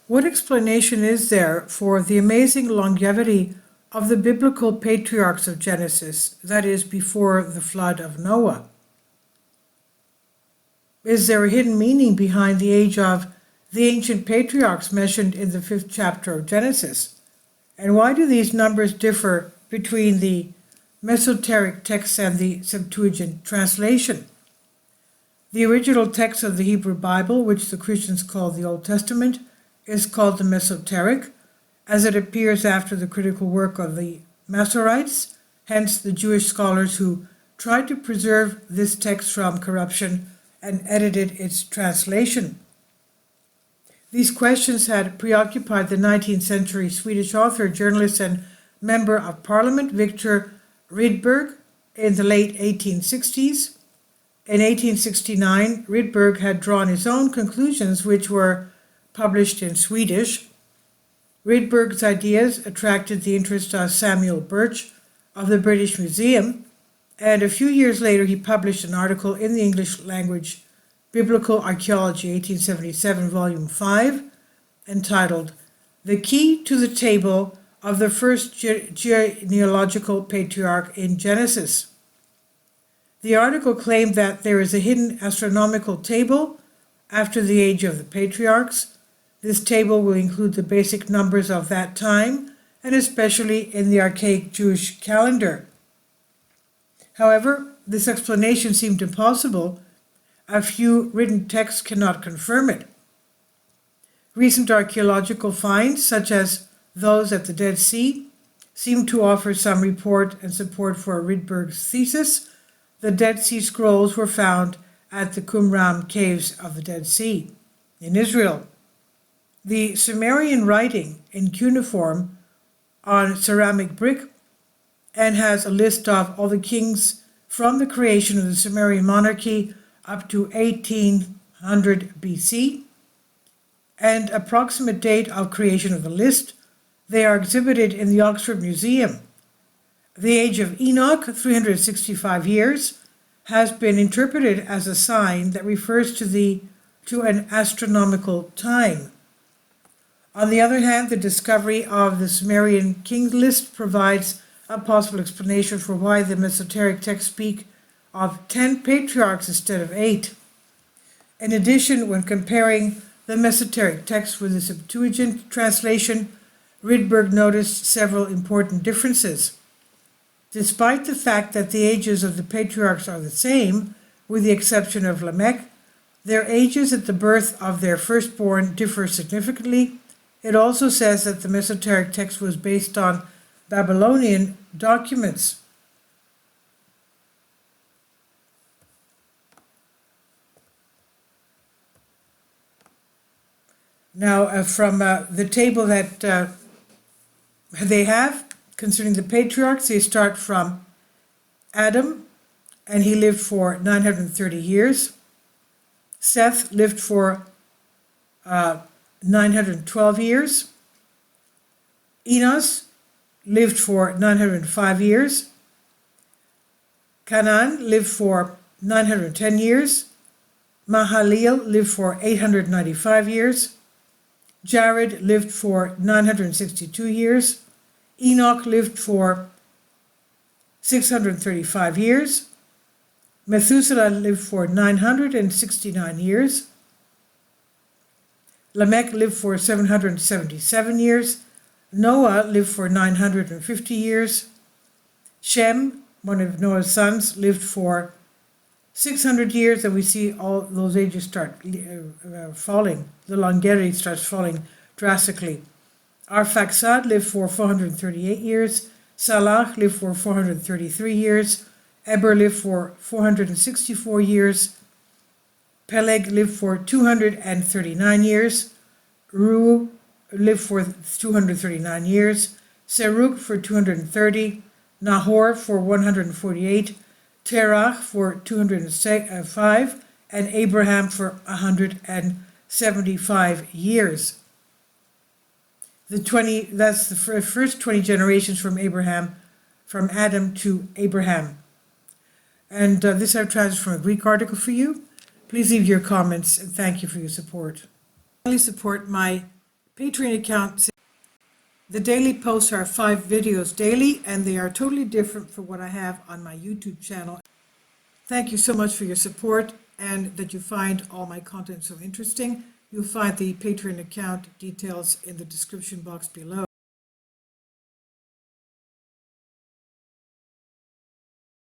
What explanation is there for the amazing longevity of the biblical patriarchs of Genesis, that is, before the flood of Noah? Is there a hidden meaning behind the age of the ancient patriarchs mentioned in the 5th chapter of Genesis? And why do these numbers differ between the Masoretic text and the Septuagint translation? The original text of the Hebrew Bible, which the Christians call the Old Testament, is called the Masoretic, as it appears after the critical work of the Masoretes, hence the Jewish scholars who tried to preserve this text from corruption and edited its translation. These questions had preoccupied the 19th century Swedish author, journalist, and member of Parliament Victor Rydberg in the late 1860s. In 1869, Rydberg had drawn his own conclusions, which were published in Swedish. Rydberg's ideas attracted the interest of Samuel Birch of the British Museum, and a few years later he published an article in the English language Biblical Archaeology, 1877, Volume 5, entitled The Key to the Table of the First Genealogical Patriarch in Genesis. The article claimed that there is a hidden astronomical table after the age of the patriarchs. This table will include the basic numbers of that time, and especially in the archaic Jewish calendar. However, this explanation seemed impossible. A few written texts cannot confirm it. Recent archaeological finds, such as those at the Dead Sea, seem to offer some report and support for Rydberg's thesis. The Dead Sea Scrolls were found at the Qumran caves of the Dead Sea in Israel. The Sumerian writing in cuneiform on ceramic brick and has a list of all the kings from the creation of the Sumerian monarchy up to 1800 BC and approximate date of creation of the list. They are exhibited in the Oxford Museum. The age of Enoch, 365 years, has been interpreted as a sign that refers to an astronomical time. On the other hand, the discovery of the Sumerian king list provides a possible explanation for why the Masoretic texts speak of 10 patriarchs instead of 8. In addition, when comparing the Masoretic text with the Septuagint translation, Rydberg noticed several important differences. Despite the fact that the ages of the patriarchs are the same, with the exception of Lamech, their ages at the birth of their firstborn differ significantly. It also says that the Masoretic text was based on Babylonian documents. Now, from the table that they have concerning the patriarchs, they start from Adam, and he lived for 930 years. Seth lived for 912 years. Enos lived for 905 years. Canaan lived for 910 years. Mahalalel lived for 895 years. Jared lived for 962 years. Enoch lived for 635 years. Methuselah lived for 969 years. Lamech lived for 777 years. Noah lived for 950 years. Shem, one of Noah's sons, lived for 600 years, and we see all those ages start falling. The longevity starts falling drastically. Arphaxad lived for 438 years. Salah lived for 433 years. Eber lived for 464 years. Peleg lived for 239 years. Reu lived for 239 years. Serug for 230. Nahor for 148. Terach for 205. And Abraham for 175 years. That's the first 20 generations from Adam to Abraham. And this I've translated from a Greek article for you. Please leave your comments, and thank you for your support. Please support my Patreon account, the daily posts are 5 videos daily, and they are totally different from what I have on my YouTube channel. Thank you so much for your support and that you find all my content so interesting. You'll find the Patreon account details in the description box below.